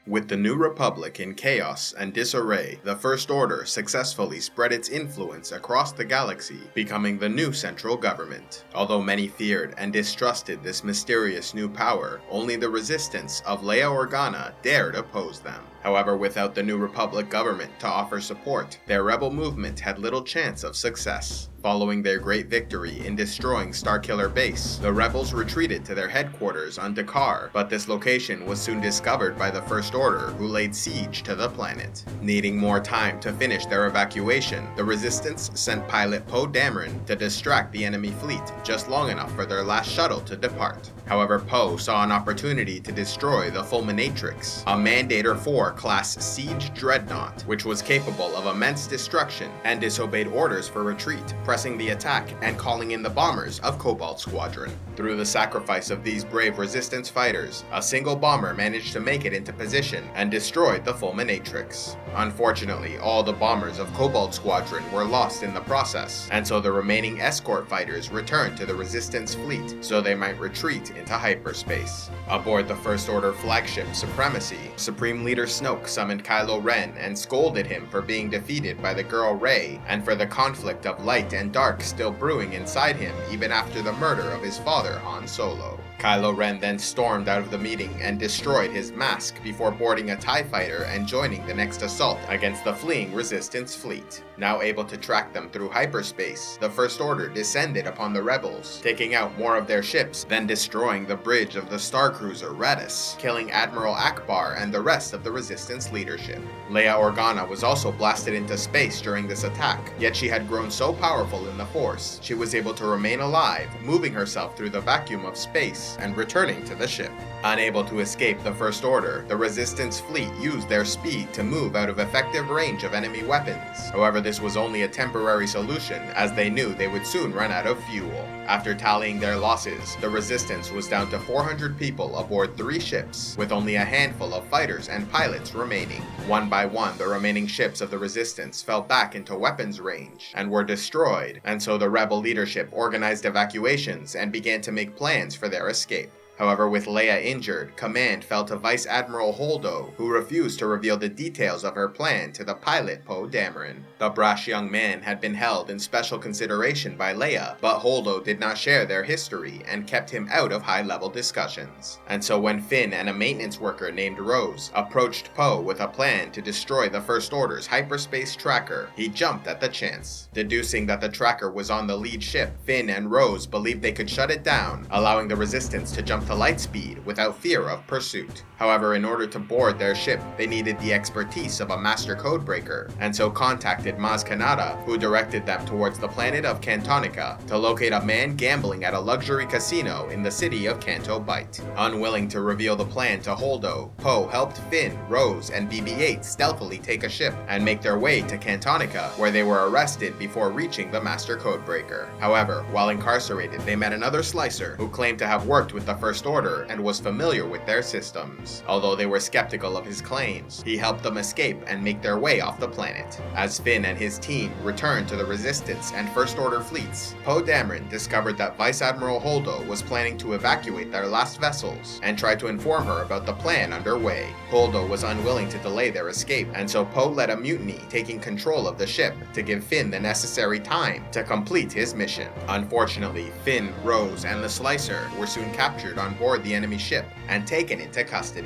With the New Republic in chaos and disarray, the First Order successfully spread its influence across the galaxy, becoming the new central government. Although many feared and distrusted this mysterious new power, only the resistance of Leia Organa dared oppose them. However, without the New Republic government to offer support, their rebel movement had little chance of success. Following their great victory in destroying Starkiller base, the rebels retreated to their headquarters on Dakar, but this location was soon discovered by the First Order, who laid siege to the planet. Needing more time to finish their evacuation, the Resistance sent pilot Poe Dameron to distract the enemy fleet just long enough for their last shuttle to depart. However, Poe saw an opportunity to destroy the Fulminatrix, a Mandator 4 class siege dreadnought, which was capable of immense destruction and disobeyed orders for retreat, pressing the attack and calling in the bombers of Cobalt Squadron. Through the sacrifice of these brave Resistance fighters, a single bomber managed to make it into position and destroyed the Fulminatrix. Unfortunately, all the bombers of Cobalt Squadron were lost in the process, and so the remaining escort fighters returned to the Resistance fleet so they might retreat into hyperspace. Aboard the First Order flagship Supremacy, Supreme Leader Snoke summoned Kylo Ren and scolded him for being defeated by the girl Rey and for the conflict of light and dark still brewing inside him even after the murder of his father Han Solo. Kylo Ren then stormed out of the meeting and destroyed his mask before boarding a TIE fighter and joining the next assault against the fleeing Resistance fleet. Now able to track them through hyperspace, the First Order descended upon the rebels, taking out more of their ships, then destroying the bridge of the star cruiser Radis, killing Admiral Akbar and the rest of the Resistance leadership. Leia Organa was also blasted into space during this attack, yet she had grown so powerful in the Force, she was able to remain alive, moving herself through the vacuum of space and returning to the ship. Unable to escape the First Order, the Resistance fleet used their speed to move out of effective range of enemy weapons. However, this was only a temporary solution, as they knew they would soon run out of fuel. After tallying their losses, the Resistance was down to 400 people aboard 3 ships, with only a handful of fighters and pilots remaining. One by one, the remaining ships of the Resistance fell back into weapons range and were destroyed, and so the rebel leadership organized evacuations and began to make plans for their escape. However, with Leia injured, command fell to Vice Admiral Holdo, who refused to reveal the details of her plan to the pilot Poe Dameron. The brash young man had been held in special consideration by Leia, but Holdo did not share their history and kept him out of high-level discussions. And so when Finn and a maintenance worker named Rose approached Poe with a plan to destroy the First Order's hyperspace tracker, he jumped at the chance. Deducing that the tracker was on the lead ship, Finn and Rose believed they could shut it down, allowing the Resistance to jump to light speed without fear of pursuit. However, in order to board their ship, they needed the expertise of a master codebreaker, and so contacted Maz Kanata, who directed them towards the planet of Cantonica to locate a man gambling at a luxury casino in the city of Canto Bight. Unwilling to reveal the plan to Holdo, Poe helped Finn, Rose, and BB-8 stealthily take a ship and make their way to Cantonica, where they were arrested before reaching the master codebreaker. However, while incarcerated, they met another slicer who claimed to have worked with the First Order and was familiar with their systems. Although they were skeptical of his claims, he helped them escape and make their way off the planet. As Finn and his team returned to the Resistance and First Order fleets, Poe Dameron discovered that Vice Admiral Holdo was planning to evacuate their last vessels and tried to inform her about the plan underway. Holdo was unwilling to delay their escape, and so Poe led a mutiny, taking control of the ship to give Finn the necessary time to complete his mission. Unfortunately, Finn, Rose, and the Slicer were soon captured on board the enemy ship and taken into custody.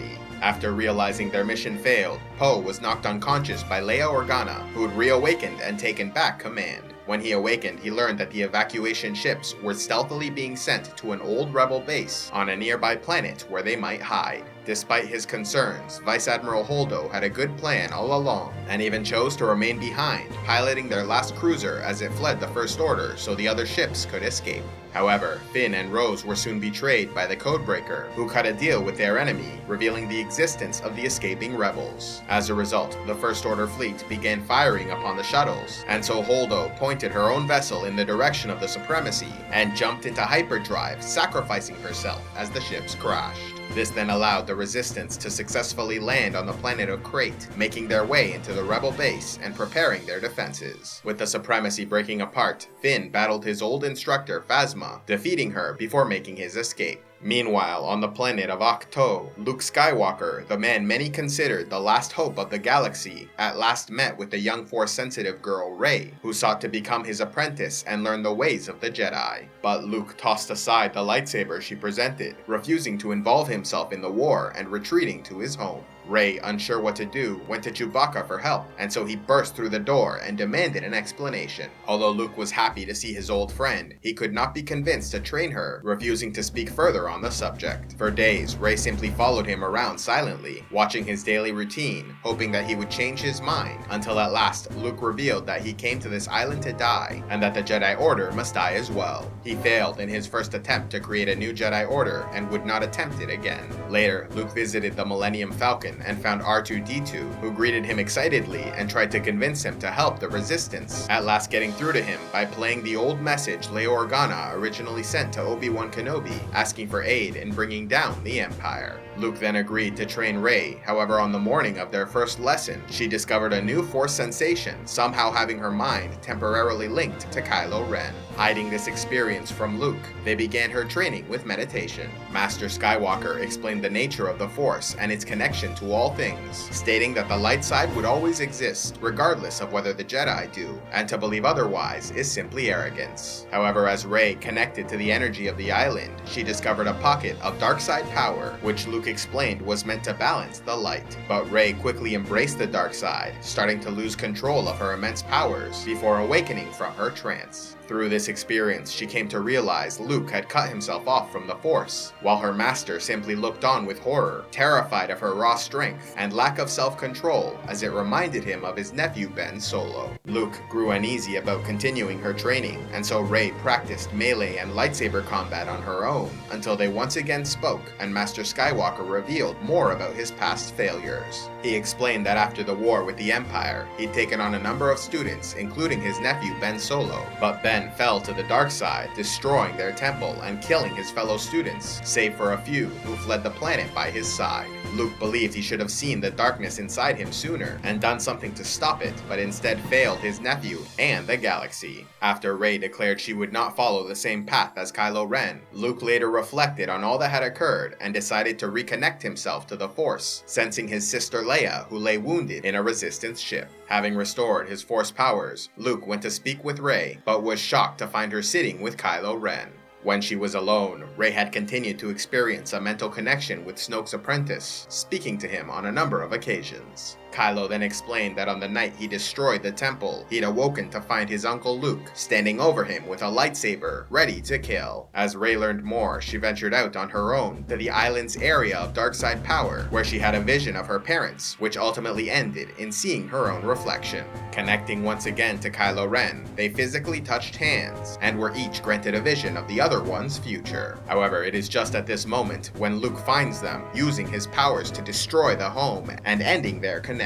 After realizing their mission failed, Poe was knocked unconscious by Leia Organa, who had reawakened and taken back command. When he awakened, he learned that the evacuation ships were stealthily being sent to an old rebel base on a nearby planet where they might hide. Despite his concerns, Vice Admiral Holdo had a good plan all along, and even chose to remain behind, piloting their last cruiser as it fled the First Order so the other ships could escape. However, Finn and Rose were soon betrayed by the codebreaker, who cut a deal with their enemy, revealing the existence of the escaping rebels. As a result, the First Order fleet began firing upon the shuttles, and so Holdo pointed her own vessel in the direction of the Supremacy and jumped into hyperdrive, sacrificing herself as the ships crashed. This then allowed the Resistance to successfully land on the planet of Crait, making their way into the rebel base and preparing their defenses. With the Supremacy breaking apart, Finn battled his old instructor Phasma, defeating her before making his escape. Meanwhile, on the planet of Ahch-To, Luke Skywalker, the man many considered the last hope of the galaxy, at last met with the young Force-sensitive girl Rey, who sought to become his apprentice and learn the ways of the Jedi. But Luke tossed aside the lightsaber she presented, refusing to involve himself in the war and retreating to his home. Rey, unsure what to do, went to Chewbacca for help, and so he burst through the door and demanded an explanation. Although Luke was happy to see his old friend, he could not be convinced to train her, refusing to speak further on the subject. For days, Rey simply followed him around silently, watching his daily routine, hoping that he would change his mind, until at last Luke revealed that he came to this island to die, and that the Jedi Order must die as well. He failed in his first attempt to create a new Jedi Order and would not attempt it again. Later, Luke visited the Millennium Falcon and found R2-D2, who greeted him excitedly and tried to convince him to help the Resistance, at last getting through to him by playing the old message Leia Organa originally sent to Obi-Wan Kenobi, asking for aid in bringing down the Empire. Luke then agreed to train Rey. However, on the morning of their first lesson, she discovered a new Force sensation, somehow having her mind temporarily linked to Kylo Ren. Hiding this experience from Luke, they began her training with meditation. Master Skywalker explained the nature of the Force and its connection to all things, stating that the light side would always exist, regardless of whether the Jedi do, and to believe otherwise is simply arrogance. However, as Rey connected to the energy of the island, she discovered a pocket of dark side power, which Luke explained was meant to balance the light. But Rey quickly embraced the dark side, starting to lose control of her immense powers before awakening from her trance. Through this experience, she came to realize Luke had cut himself off from the Force, while her master simply looked on with horror, terrified of her raw strength and lack of self-control, as it reminded him of his nephew Ben Solo. Luke grew uneasy about continuing her training, and so Rey practiced melee and lightsaber combat on her own, until they once again spoke, and Master Skywalker revealed more about his past failures. He explained that after the war with the Empire, he'd taken on a number of students, including his nephew Ben Solo, but Ben fell to the dark side, destroying their temple and killing his fellow students, save for a few who fled the planet by his side. Luke believed he should have seen the darkness inside him sooner and done something to stop it, but instead failed his nephew and the galaxy. After Rey declared she would not follow the same path as Kylo Ren, Luke later reflected on all that had occurred and decided to reconnect himself to the Force, sensing his sister Leia, who lay wounded in a Resistance ship. Having restored his Force powers, Luke went to speak with Rey, but was shocked to find her sitting with Kylo Ren. When she was alone, Rey had continued to experience a mental connection with Snoke's apprentice, speaking to him on a number of occasions. Kylo then explained that on the night he destroyed the temple, he'd awoken to find his uncle Luke standing over him with a lightsaber, ready to kill. As Rey learned more, she ventured out on her own to the island's area of dark-side power, where she had a vision of her parents, which ultimately ended in seeing her own reflection. Connecting once again to Kylo Ren, they physically touched hands, and were each granted a vision of the other one's future. However, it is just at this moment when Luke finds them, using his powers to destroy the home and ending their connection.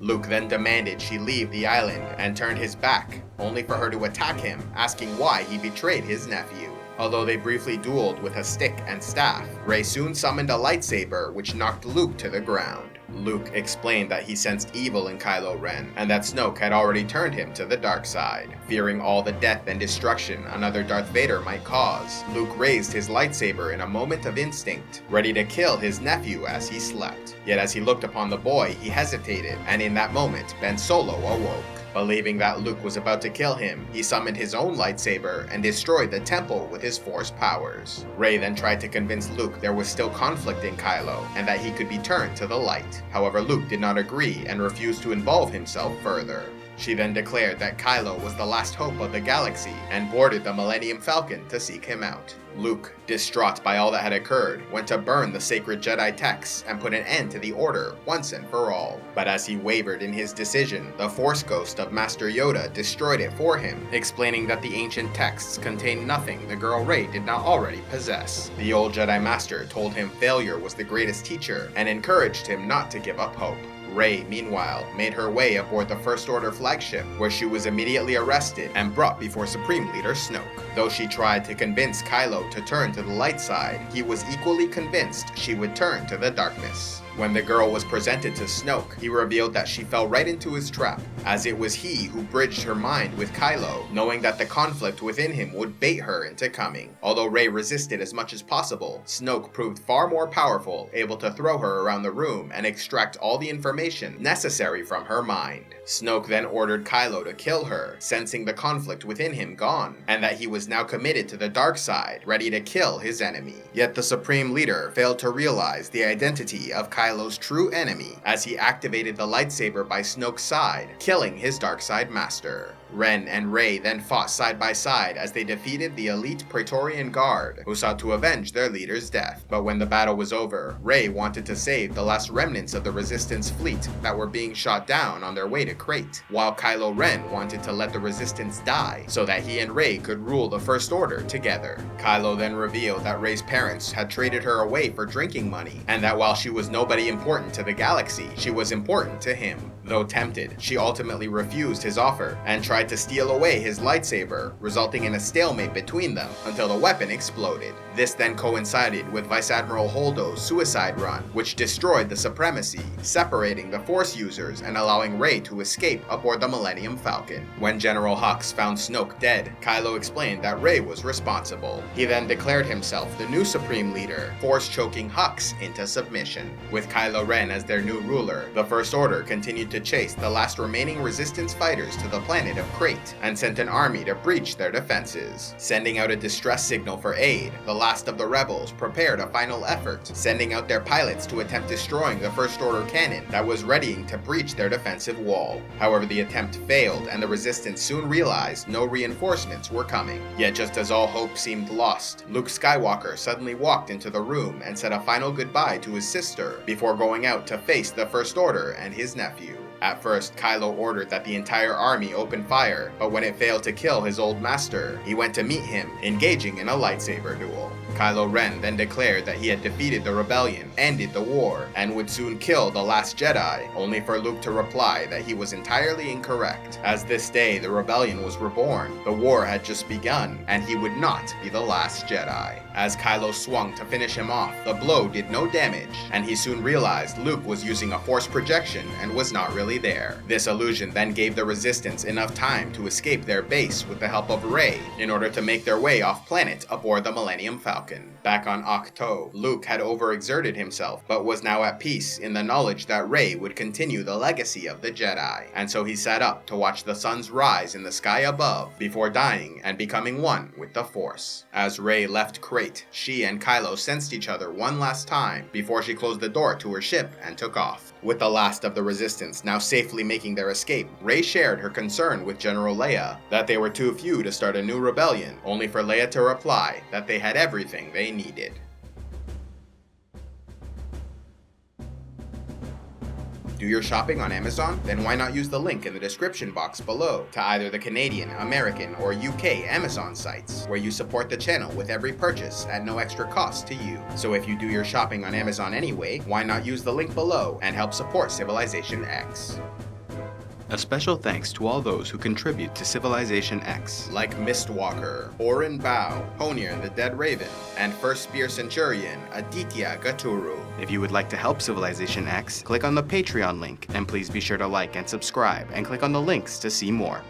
Luke then demanded she leave the island and turned his back, only for her to attack him, asking why he betrayed his nephew. Although they briefly dueled with a stick and staff, Rey soon summoned a lightsaber which knocked Luke to the ground. Luke explained that he sensed evil in Kylo Ren, and that Snoke had already turned him to the dark side. Fearing all the death and destruction another Darth Vader might cause, Luke raised his lightsaber in a moment of instinct, ready to kill his nephew as he slept. Yet as he looked upon the boy, he hesitated, and in that moment, Ben Solo awoke. Believing that Luke was about to kill him, he summoned his own lightsaber and destroyed the temple with his Force powers. Rey then tried to convince Luke there was still conflict in Kylo, and that he could be turned to the light. However, Luke did not agree and refused to involve himself further. She then declared that Kylo was the last hope of the galaxy and boarded the Millennium Falcon to seek him out. Luke, distraught by all that had occurred, went to burn the sacred Jedi texts and put an end to the Order once and for all. But as he wavered in his decision, the Force ghost of Master Yoda destroyed it for him, explaining that the ancient texts contained nothing the girl Rey did not already possess. The old Jedi Master told him failure was the greatest teacher and encouraged him not to give up hope. Rey, meanwhile, made her way aboard the First Order flagship, where she was immediately arrested and brought before Supreme Leader Snoke. Though she tried to convince Kylo to turn to the light side, he was equally convinced she would turn to the darkness. When the girl was presented to Snoke, he revealed that she fell right into his trap, as it was he who bridged her mind with Kylo, knowing that the conflict within him would bait her into coming. Although Rey resisted as much as possible, Snoke proved far more powerful, able to throw her around the room and extract all the information necessary from her mind. Snoke then ordered Kylo to kill her, sensing the conflict within him gone, and that he was now committed to the dark side, ready to kill his enemy. Yet the Supreme Leader failed to realize the identity of Kylo's true enemy as he activated the lightsaber by Snoke's side, killing his dark side master. Ren and Rey then fought side by side as they defeated the elite Praetorian Guard, who sought to avenge their leader's death. But when the battle was over, Rey wanted to save the last remnants of the Resistance fleet that were being shot down on their way to Crait, while Kylo Ren wanted to let the Resistance die so that he and Rey could rule the First Order together. Kylo then revealed that Rey's parents had traded her away for drinking money, and that while she was nobody important to the galaxy, she was important to him. Though tempted, she ultimately refused his offer and tried to steal away his lightsaber, resulting in a stalemate between them until the weapon exploded. This then coincided with Vice Admiral Holdo's suicide run, which destroyed the Supremacy, separating the Force users and allowing Rey to escape aboard the Millennium Falcon. When General Hux found Snoke dead, Kylo explained that Rey was responsible. He then declared himself the new Supreme Leader, force-choking Hux into submission. With Kylo Ren as their new ruler, the First Order continued to chase the last remaining Resistance fighters to the planet of Crait and sent an army to breach their defenses. Sending out a distress signal for aid, the last of the rebels prepared a final effort, sending out their pilots to attempt destroying the First Order cannon that was readying to breach their defensive wall. However, the attempt failed and the Resistance soon realized no reinforcements were coming. Yet just as all hope seemed lost, Luke Skywalker suddenly walked into the room and said a final goodbye to his sister before going out to face the First Order and his nephew. At first, Kylo ordered that the entire army open fire, but when it failed to kill his old master, he went to meet him, engaging in a lightsaber duel. Kylo Ren then declared that he had defeated the rebellion, ended the war, and would soon kill the last Jedi, only for Luke to reply that he was entirely incorrect, as this day the rebellion was reborn, the war had just begun, and he would not be the last Jedi. As Kylo swung to finish him off, the blow did no damage, and he soon realized Luke was using a force projection and was not really there. This illusion then gave the Resistance enough time to escape their base with the help of Rey in order to make their way off planet aboard the Millennium Falcon. Back on Ahch-To, Luke had overexerted himself, but was now at peace in the knowledge that Rey would continue the legacy of the Jedi, and so he sat up to watch the suns rise in the sky above before dying and becoming one with the Force. As Rey left Crait, she and Kylo sensed each other one last time before she closed the door to her ship and took off. With the last of the Resistance now safely making their escape, Rey shared her concern with General Leia that they were too few to start a new rebellion, only for Leia to reply that they had everything they needed. Do your shopping on Amazon? Then why not use the link in the description box below to either the Canadian, American, or UK Amazon sites, where you support the channel with every purchase at no extra cost to you. So if you do your shopping on Amazon anyway, why not use the link below and help support CivilizationEx? A special thanks to all those who contribute to CivilizationEx, like Mistwalker, Orin Bao, Honir the Dead Raven, and First Spear Centurion Aditya Gaturu. If you would like to help CivilizationEx, click on the Patreon link, and please be sure to like and subscribe, and click on the links to see more.